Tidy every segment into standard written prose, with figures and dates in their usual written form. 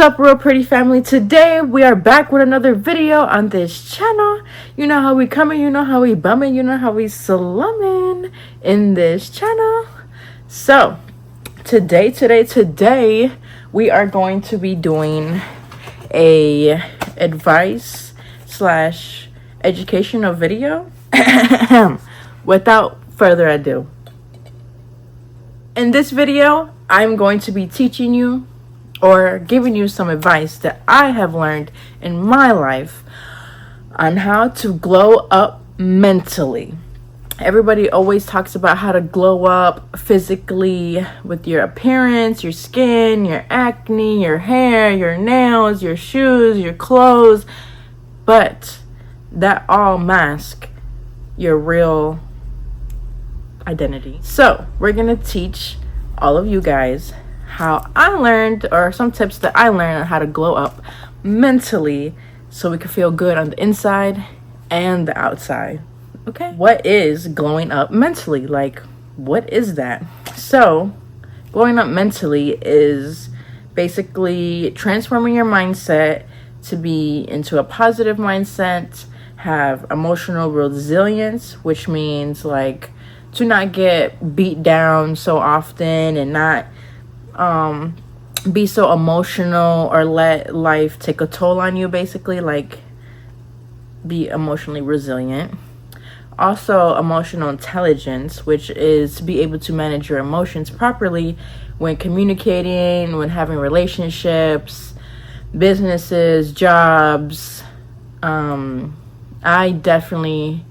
up, real pretty family? Today we are back with another video on this channel. You know how we coming, you know how we bumming, you know how we slumming in this channel. So today we are going to be doing a advice slash educational video. Without further ado, in this video I'm going to be teaching you or giving you some advice that I have learned in my life on how to glow up mentally. Everybody always talks about how to glow up physically with your appearance, your skin, your acne, your hair, your nails, your shoes, your clothes, but that all mask your real identity. So we're gonna teach all of you guys how I learned, or some tips that I learned on how to glow up mentally so we can feel good on the inside and the outside. Okay, what is glowing up mentally? Like, what is that? So glowing up mentally is basically transforming your mindset to be into a positive mindset, have emotional resilience, which means like to not get beat down so often and not be so emotional or let life take a toll on you, basically, like be emotionally resilient. Also, emotional intelligence, which is to be able to manage your emotions properly when communicating, when having relationships, businesses, jobs. I definitely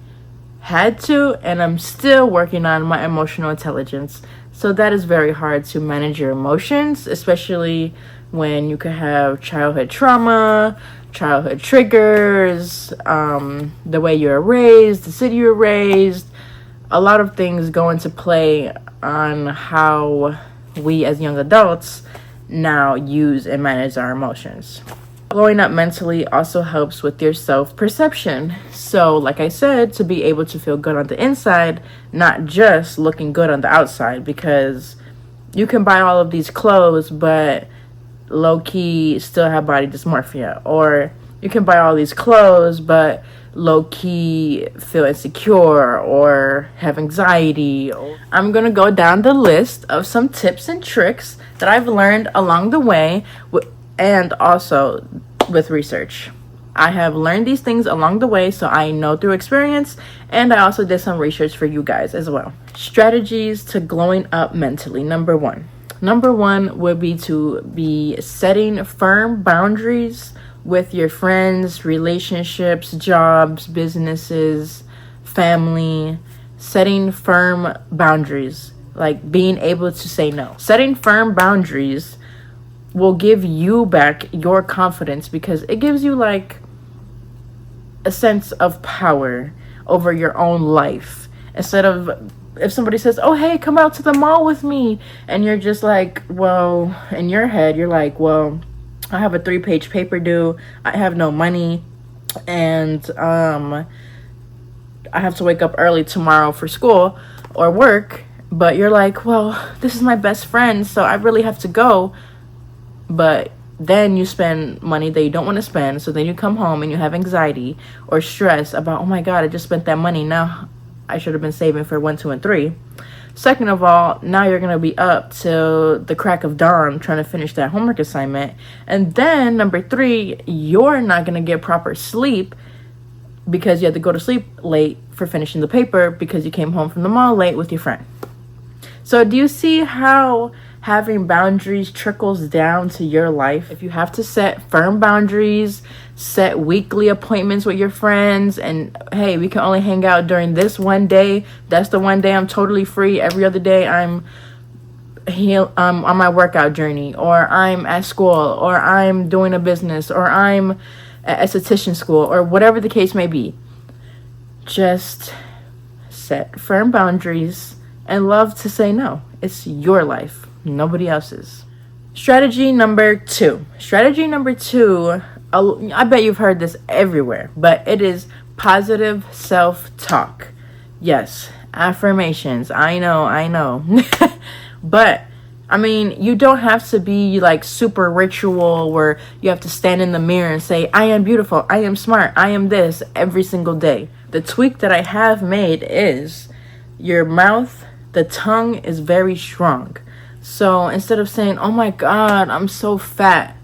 had to, and I'm still working on my emotional intelligence. So that is very hard to manage your emotions, especially when you could have childhood trauma, childhood triggers, the way you were raised, the city you were raised. A lot of things go into play on how we as young adults now use and manage our emotions. Glowing up mentally also helps with your self-perception. So like I said, to be able to feel good on the inside, not just looking good on the outside, because you can buy all of these clothes but low-key still have body dysmorphia, or you can buy all these clothes but low-key feel insecure or have anxiety. I'm gonna go down the list of some tips and tricks that I've learned along the way, and also with research. I have learned these things along the way, so I know through experience, and I also did some research for you guys as well. Strategies to glowing up mentally. Number one would be to be setting firm boundaries with your friends, relationships, jobs, businesses, family. Setting firm boundaries, like being able to say no. Setting firm boundaries will give you back your confidence, because it gives you like a sense of power over your own life. Instead of, if somebody says, oh hey, come out to the mall with me, and you're just like, well, in your head you're like, well, I have a 3-page paper due, I have no money, and I have to wake up early tomorrow for school or work, but you're like, well, this is my best friend, so I really have to go. But then you spend money that you don't want to spend, so then you come home and you have anxiety or stress about, oh my god, I just spent that money, now I should have been saving for 1, 2, and 3. Second of all, now you're going to be up till the crack of dawn trying to finish that homework assignment. And then number 3, you're not going to get proper sleep because you had to go to sleep late for finishing the paper because you came home from the mall late with your friend. So do you see how having boundaries trickles down to your life? If you have to set firm boundaries, set weekly appointments with your friends, and hey, we can only hang out during this one day. That's the one day I'm totally free. Every other day I'm on my workout journey, or I'm at school, or I'm doing a business, or I'm at esthetician school, or whatever the case may be. Just set firm boundaries and love to say no. It's your life, nobody else's. Strategy number 2. I bet you've heard this everywhere, but it is positive self-talk. Yes, affirmations. I know. But I mean, you don't have to be like super ritual where you have to stand in the mirror and say, I am beautiful, I am smart, I am this every single day. The tweak that I have made is your mouth, the tongue is very strong. So instead of saying, oh my God, I'm so fat,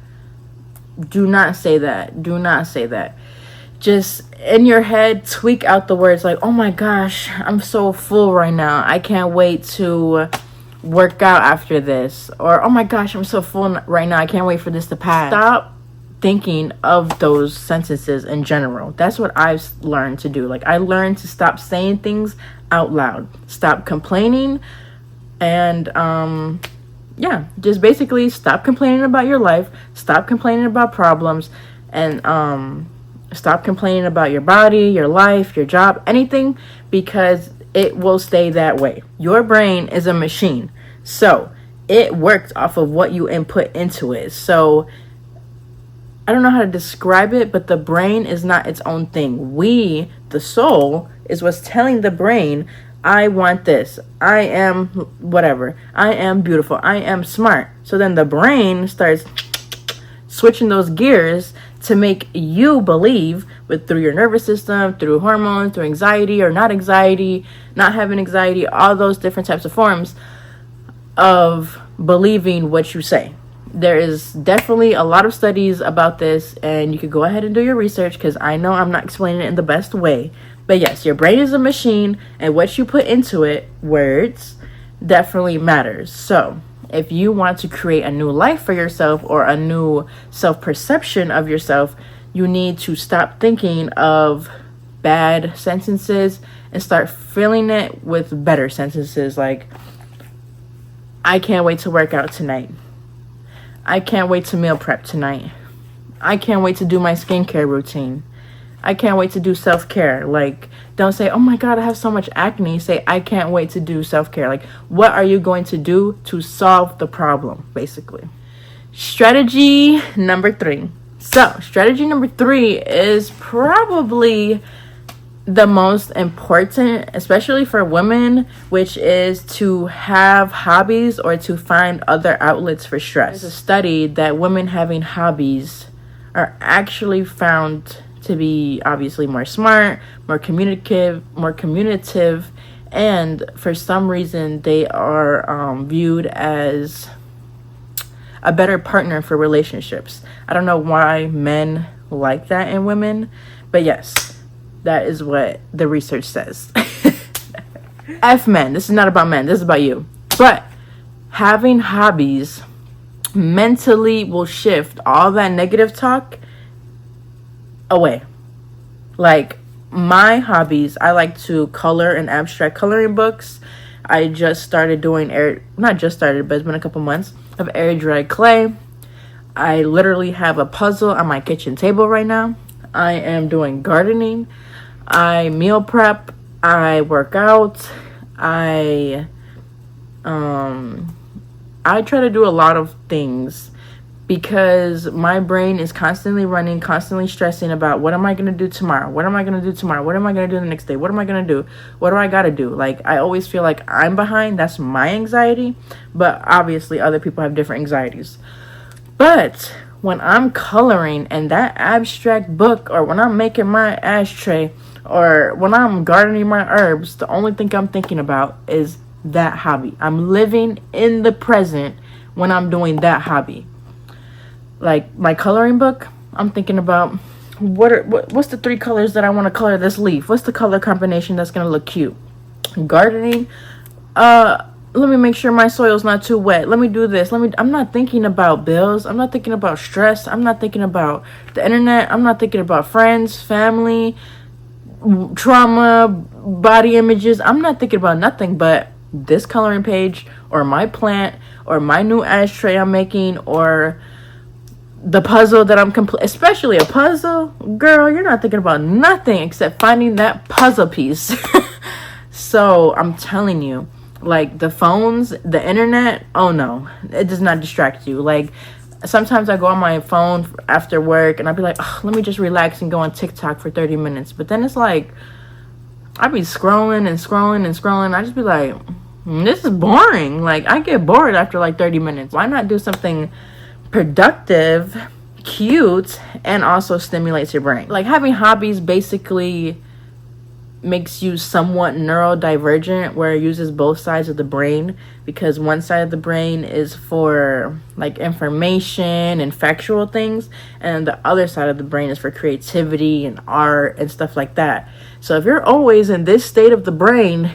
do not say that. Do not say that. Just in your head, tweak out the words like, oh my gosh, I'm so full right now. I can't wait to work out after this. Or, oh my gosh, I'm so full right now. I can't wait for this to pass. Stop thinking of those sentences in general. That's what I've learned to do. Like, I learned to stop saying things out loud. Stop complaining. And, yeah, just basically stop complaining about your life. Stop complaining about problems. And, stop complaining about your body, your life, your job, anything, because it will stay that way. Your brain is a machine, so it works off of what you input into it. So I don't know how to describe it, but the brain is not its own thing. We, the soul, is what's telling the brain, I want this, I am whatever, I am beautiful, I am smart. So then the brain starts switching those gears to make you believe through your nervous system, through hormones, through anxiety or not anxiety, not having anxiety, all those different types of forms of believing what you say. There is definitely a lot of studies about this, and you could go ahead and do your research because I know I'm not explaining it in the best way. But yes, your brain is a machine, and what you put into it, words, definitely matters. So if you want to create a new life for yourself or a new self-perception of yourself, you need to stop thinking of bad sentences and start filling it with better sentences like, I can't wait to work out tonight. I can't wait to meal prep tonight. I can't wait to do my skincare routine. I can't wait to do self-care. Like, don't say, oh my God, I have so much acne. Say, I can't wait to do self-care. Like, what are you going to do to solve the problem, basically? Strategy number 3. So, strategy number 3 is probably the most important, especially for women, which is to have hobbies or to find other outlets for stress. There's a study that women having hobbies are actually found to be obviously more smart, more communicative, and for some reason they are viewed as a better partner for relationships. I don't know why men like that in women, but yes, that is what the research says. F men, this is not about men, this is about you. But having hobbies mentally will shift all that negative talk away. Like, my hobbies, I like to color in abstract coloring books. I just started doing not just started, but it's been a couple months of air dried clay. I literally have a puzzle on my kitchen table right now. I am doing gardening. I meal prep. I work out. I try to do a lot of things because my brain is constantly running, constantly stressing about what am I going to do tomorrow? What am I going to do tomorrow? What am I going to do the next day? What am I going to do? What do I got to do? Like, I always feel like I'm behind. That's my anxiety. But obviously other people have different anxieties. But when I'm coloring in that abstract book, or when I'm making my ashtray, or when I'm gardening my herbs, the only thing I'm thinking about is that hobby. I'm living in the present when I'm doing that hobby. Like my coloring book, I'm thinking about what's the 3 colors that I want to color this leaf? What's the color combination that's going to look cute? Gardening, let me make sure my soil's not too wet. Let me do this. I'm not thinking about bills. I'm not thinking about stress. I'm not thinking about the internet. I'm not thinking about friends, family, trauma, body images. I'm not thinking about nothing but this coloring page, or my plant, or my new ashtray I'm making, or the puzzle that I'm especially a puzzle. Girl, you're not thinking about nothing except finding that puzzle piece. So I'm telling you, like, the phones, the internet, oh no, it does not distract you. Like, sometimes I go on my phone after work and I'll be like, oh, let me just relax and go on TikTok for 30 minutes. But then it's like, I'll be scrolling and scrolling and scrolling. I just be like, this is boring. Like, I get bored after like 30 minutes. Why not do something productive, cute, and also stimulates your brain? Like, having hobbies basically makes you somewhat neurodivergent, where it uses both sides of the brain, because one side of the brain is for like information and factual things, and the other side of the brain is for creativity and art and stuff like that. So if you're always in this state of the brain,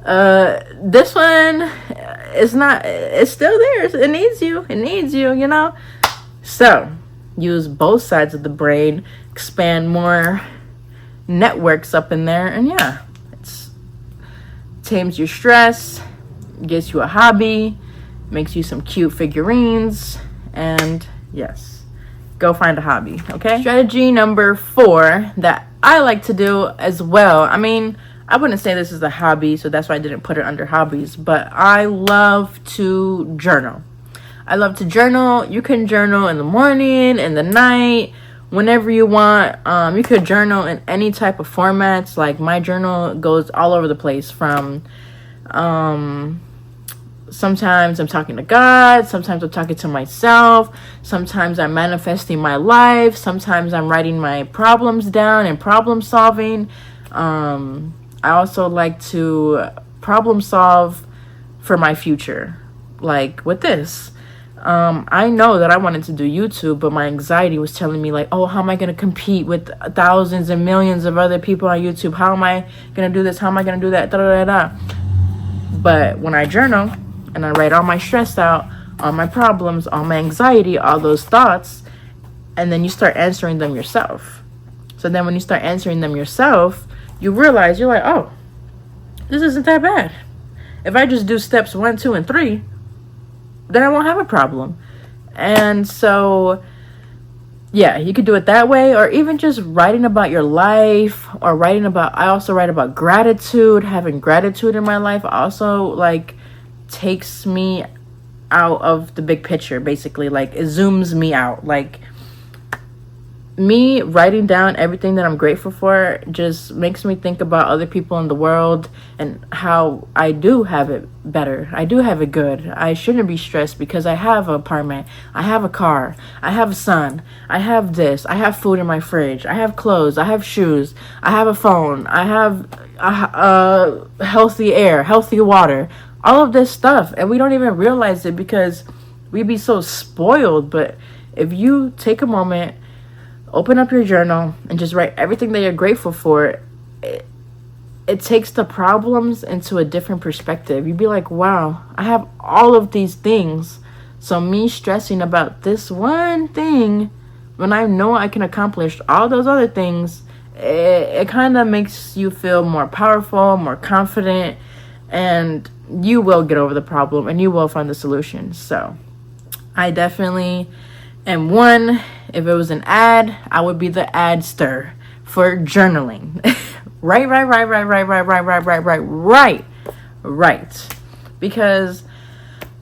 this one is not, it's still there. It needs you, you know? So use both sides of the brain, expand more networks up in there, and yeah, it's tames your stress, gives you a hobby, makes you some cute figurines, and yes, go find a hobby. Okay, strategy number 4 that I like to do as well. I mean, I wouldn't say this is a hobby, so that's why I didn't put it under hobbies, but I love to journal. I love to journal. You can journal in the morning, in the night, whenever you want. You could journal in any type of formats. Like, my journal goes all over the place, from sometimes I'm talking to God, sometimes I'm talking to myself, sometimes I'm manifesting my life, sometimes I'm writing my problems down and problem solving. I also like to problem solve for my future, like with this. I know that I wanted to do YouTube, but my anxiety was telling me like, oh, how am I going to compete with thousands and millions of other people on YouTube? How am I going to do this? How am I going to do that? Da, da, da, da. But when I journal and I write all my stress out, all my problems, all my anxiety, all those thoughts, and then you start answering them yourself. So then when you start answering them yourself, you realize, you're like, oh, this isn't that bad. If I just do steps 1, 2, and 3, then I won't have a problem. And so, yeah, you could do it that way, or even just writing about your life, or I also write about gratitude. Having gratitude in my life also, like, takes me out of the big picture, basically. Like, it zooms me out. Like, me writing down everything that I'm grateful for just makes me think about other people in the world and how I do have it better. I do have it good. I shouldn't be stressed because I have an apartment, I have a car, I have a son, I have this, I have food in my fridge, I have clothes, I have shoes, I have a phone, I have healthy air, healthy water, all of this stuff. And we don't even realize it because we be so spoiled. But if you take a moment, open up your journal, and just write everything that you're grateful for, it takes the problems into a different perspective. You'd be like, wow, I have all of these things. So me stressing about this one thing when I know I can accomplish all those other things, it kind of makes you feel more powerful, more confident, and you will get over the problem and you will find the solution. So I definitely am one. If it was an ad, I would be the adster for journaling. Right. Because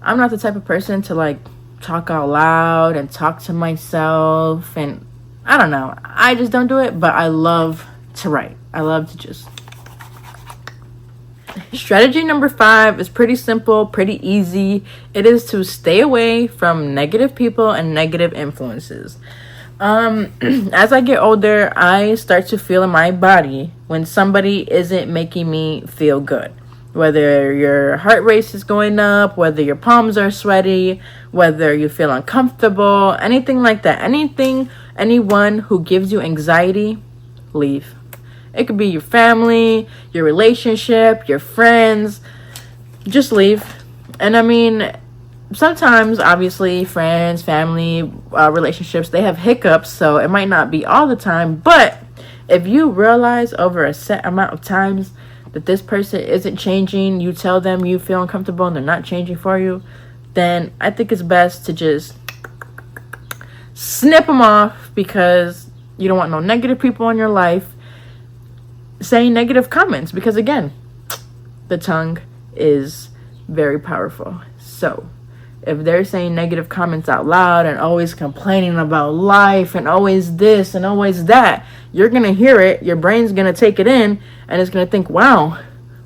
I'm not the type of person to like talk out loud and talk to myself, and I don't know. I just don't do it, but I love to write. I love to just... Strategy number 5 is pretty simple, pretty easy. It is to stay away from negative people and negative influences. As I get older, I start to feel in my body when somebody isn't making me feel good. Whether your heart rate is going up, whether your palms are sweaty, whether you feel uncomfortable, anything like that. Anyone who gives you anxiety, leave. It could be your family, your relationship, your friends. Just leave. And I mean, sometimes, obviously, friends, family, relationships, they have hiccups, so it might not be all the time. But if you realize over a set amount of times that this person isn't changing, you tell them you feel uncomfortable and they're not changing for you, then I think it's best to just snip them off, because you don't want no negative people in your life saying negative comments, because again, the tongue is very powerful. So if they're saying negative comments out loud and always complaining about life and always this and always that, you're gonna hear it, your brain's gonna take it in, and it's gonna think, wow,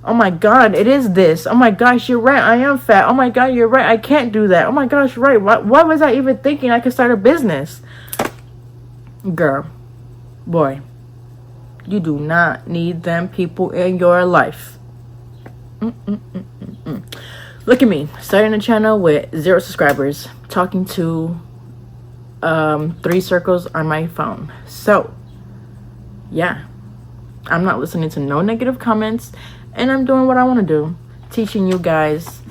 Oh my God, it is this. Oh my gosh, you're right. I am fat. Oh my God, you're right. I can't do that. Oh my gosh, right. What was I even thinking? I could start a business. Girl, boy, you do not need them people in your life. Look at me, starting a channel with 0 subscribers, talking to 3 circles on my phone. So, yeah, I'm not listening to no negative comments, and I'm doing what I want to do, teaching you guys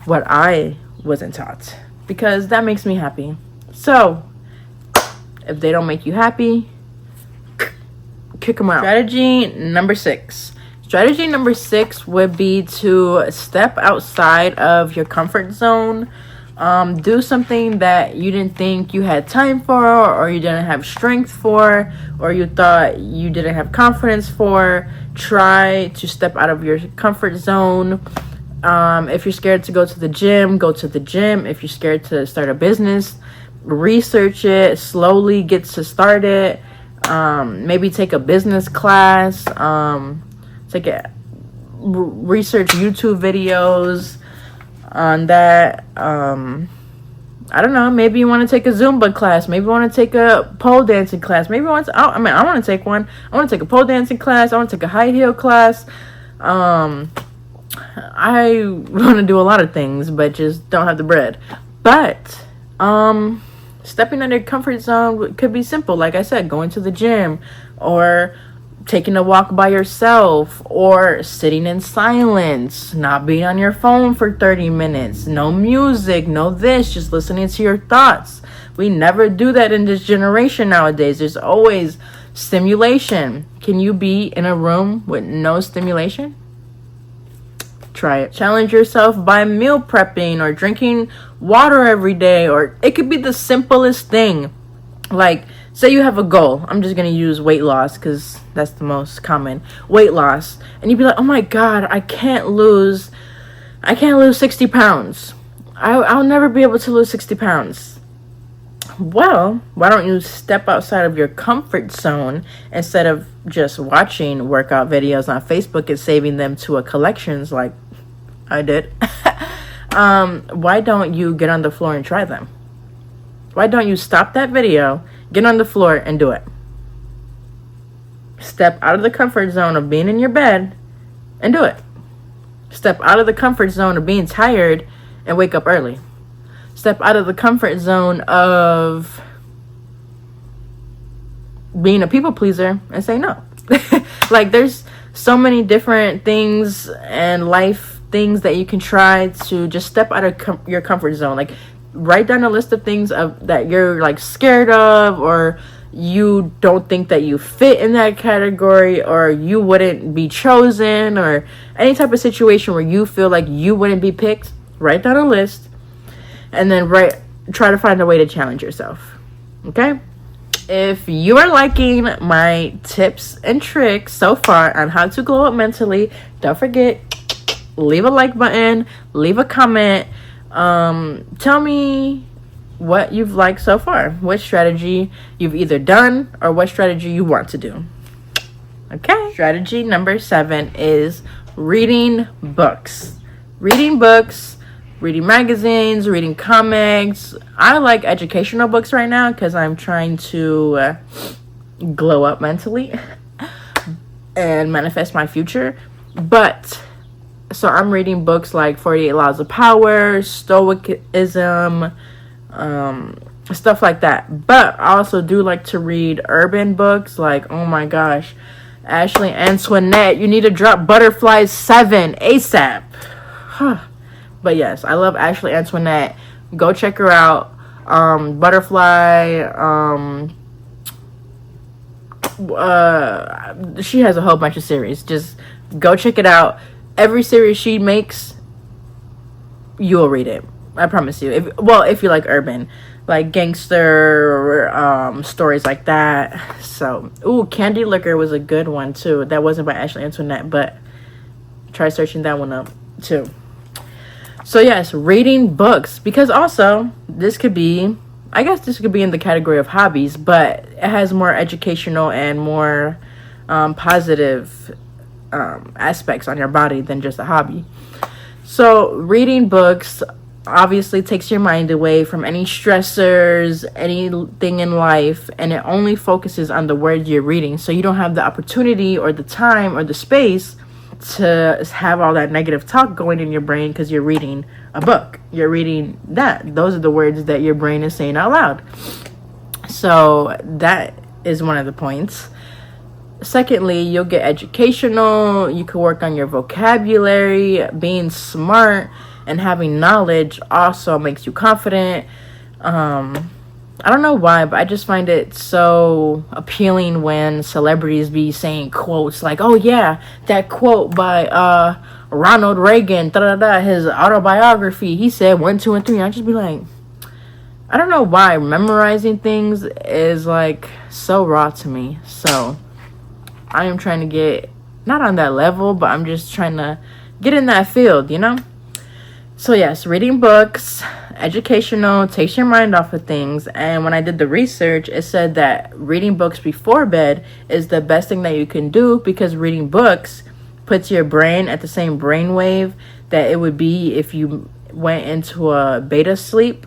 what I wasn't taught, because that makes me happy. So, if they don't make you happy, kick them out. Strategy number 6. Strategy number 6 would be to step outside of your comfort zone. Do something that you didn't think you had time for, or you didn't have strength for, or you thought you didn't have confidence for. Try to step out of your comfort zone. If you're scared to go to the gym, go to the gym. If you're scared to start a business, research it, slowly get to start it. Maybe take a business class, research YouTube videos on that. I don't know, maybe you want to take a Zumba class, maybe you want to take a pole dancing class, maybe you want to, I want to take one. I want to take a pole dancing class, I want to take a high heel class. I want to do a lot of things, but just don't have the bread. But stepping out of your comfort zone could be simple. Like I said, going to the gym, or taking a walk by yourself, or sitting in silence, not being on your phone for 30 minutes, no music, no this, just listening to your thoughts. We never do that in this generation nowadays. There's always stimulation. Can you be in a room with no stimulation? Try it. Challenge yourself by meal prepping or drinking water every day, or it could be the simplest thing. Like, say you have a goal. I'm just going to use weight loss because that's the most common. Weight loss. And you'd be like, oh my God, I can't lose 60 pounds. I'll never be able to lose 60 pounds. Well, why don't you step outside of your comfort zone instead of just watching workout videos on Facebook and saving them to a collections like I did? Why don't you get on the floor and try them? Why don't you stop that video, get on the floor, and do it? Step out of the comfort zone of being in your bed and do it. Step out of the comfort zone of being tired and wake up early. Step out of the comfort zone of being a people pleaser and say no. Like, there's so many different things and life things that you can try to just step out of your comfort zone. Like, write down a list of things that you're like scared of, or you don't think that you fit in that category, or you wouldn't be chosen, or any type of situation where you feel like you wouldn't be picked. Write down a list, and then try to find a way to challenge yourself. Okay? If you are liking my tips and tricks so far on how to glow up mentally, don't forget, leave a like button, leave a comment. Tell me what you've liked so far, what strategy you've either done or what strategy you want to do. Okay. Strategy number 7 is reading books. Reading books, reading magazines, reading comics. I like educational books right now because I'm trying to glow up mentally and manifest my future. But so I'm reading books like 48 Laws of Power, Stoicism, stuff like that. But I also do like to read urban books like, oh my gosh, Ashley Antoinette, you need to drop Butterflies 7 ASAP. But yes, I love Ashley Antoinette. Go check her out. Butterfly, she has a whole bunch of series. Just go check it out. Every series she makes, you'll read it. I promise you. If you like urban, like gangster stories like that. So, Candy Liquor was a good one too. That wasn't by Ashley Antoinette, but try searching that one up too. So yes, reading books, because also this could be, I guess this could be in the category of hobbies, but it has more educational and more positive aspects on your body than just a hobby. So reading books obviously takes your mind away from any stressors, anything in life, and it only focuses on the words you're reading. So you don't have the opportunity or the time or the space to have all that negative talk going in your brain because you're reading a book. You're reading that. Those are the words that your brain is saying out loud. So that is one of the points. Secondly, you'll get educational. You can work on your vocabulary. Being smart and having knowledge also makes you confident. I don't know why, but I just find it so appealing when celebrities be saying quotes like, oh yeah, that quote by Ronald Reagan, his autobiography, he said 1, 2, and 3. I just be like, I don't know why memorizing things is like so raw to me. So I am trying to get not on that level, but I'm just trying to get in that field, you know? So yes, reading books, educational, takes your mind off of things. And when I did the research, it said that reading books before bed is the best thing that you can do, because reading books puts your brain at the same brainwave that it would be if you went into a beta sleep.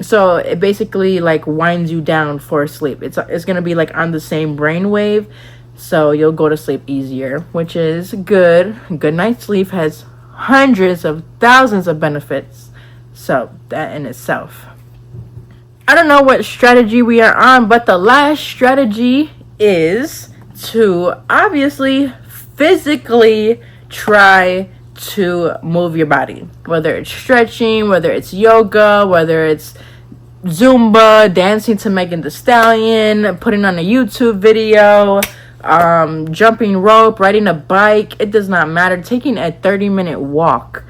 So it basically like winds you down for sleep. It's going to be like on the same brainwave, so you'll go to sleep easier, which is good. Good night's sleep has hundreds of thousands of benefits. So that in itself. I don't know what strategy we are on, but the last strategy is to obviously physically try to move your body, whether it's stretching, whether it's yoga, whether it's Zumba, dancing to Megan Thee Stallion, putting on a YouTube video, jumping rope, riding a bike. It does not matter. Taking a 30-minute walk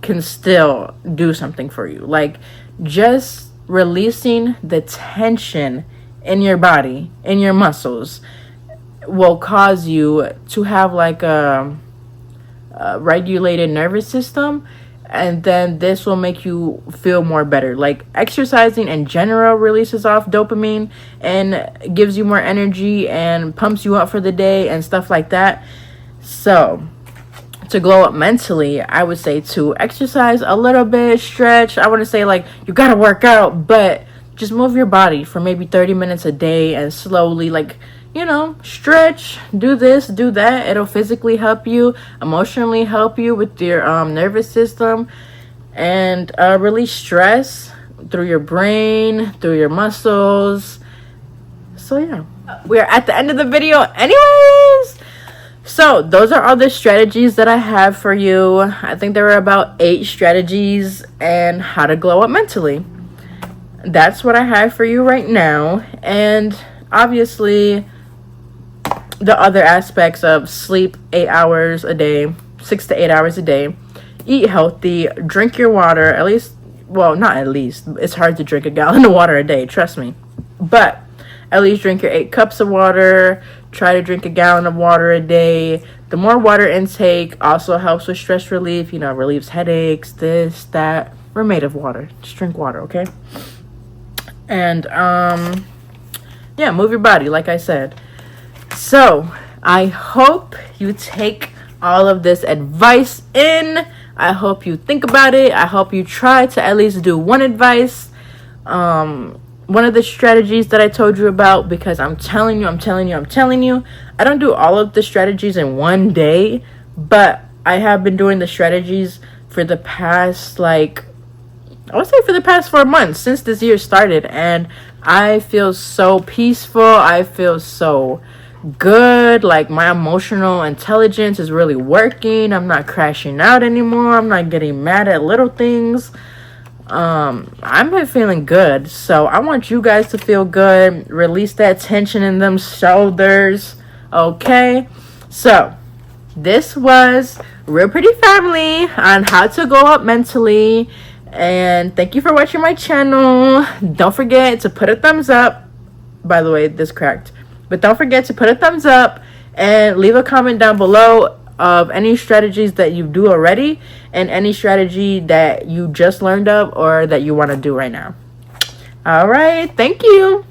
can still do something for you. Like just releasing the tension in your body, in your muscles, will cause you to have like a regulated nervous system, and then this will make you feel more better. Like exercising in general releases off dopamine and gives you more energy and pumps you up for the day and stuff like that. So to glow up mentally, I would say to exercise a little bit, stretch. I wouldn't say like you gotta work out, but just move your body for maybe 30 minutes a day and slowly, like, you know, stretch, do this, do that. It'll physically help you, emotionally help you with your nervous system, and release stress through your brain, through your muscles. So yeah, we're at the end of the video anyways. So those are all the strategies that I have for you. I think there were about 8 strategies and how to glow up mentally. That's what I have for you right now. And obviously the other aspects of sleep 8 hours a day, 6 to 8 hours a day, eat healthy, drink your water, at least, well, not at least, it's hard to drink a gallon of water a day, trust me, but at least drink your 8 cups of water. Try to drink a gallon of water a day. The more water intake also helps with stress relief, you know, relieves headaches, this, that. We're made of water. Just drink water, okay? And yeah, move your body, like I said. So I hope you take all of this advice in. I hope you think about it. I hope you try to at least do one advice, one of the strategies that I told you about, because I'm telling you, I don't do all of the strategies in one day, but I have been doing the strategies for the past, like, I would say for the past 4 months since this year started, and I feel so peaceful. I feel so good. Like my emotional intelligence is really working. I'm not crashing out anymore. I'm not getting mad at little things. I've been feeling good, so I want you guys to feel good. Release that tension in them shoulders, okay? So this was Real Pretty Family on how to go up mentally, and thank you for watching my channel. Don't forget to put a thumbs up. By the way, this cracked, but don't forget to put a thumbs up and leave a comment down below of any strategies that you do already and any strategy that you just learned of or that you want to do right now. All right, thank you.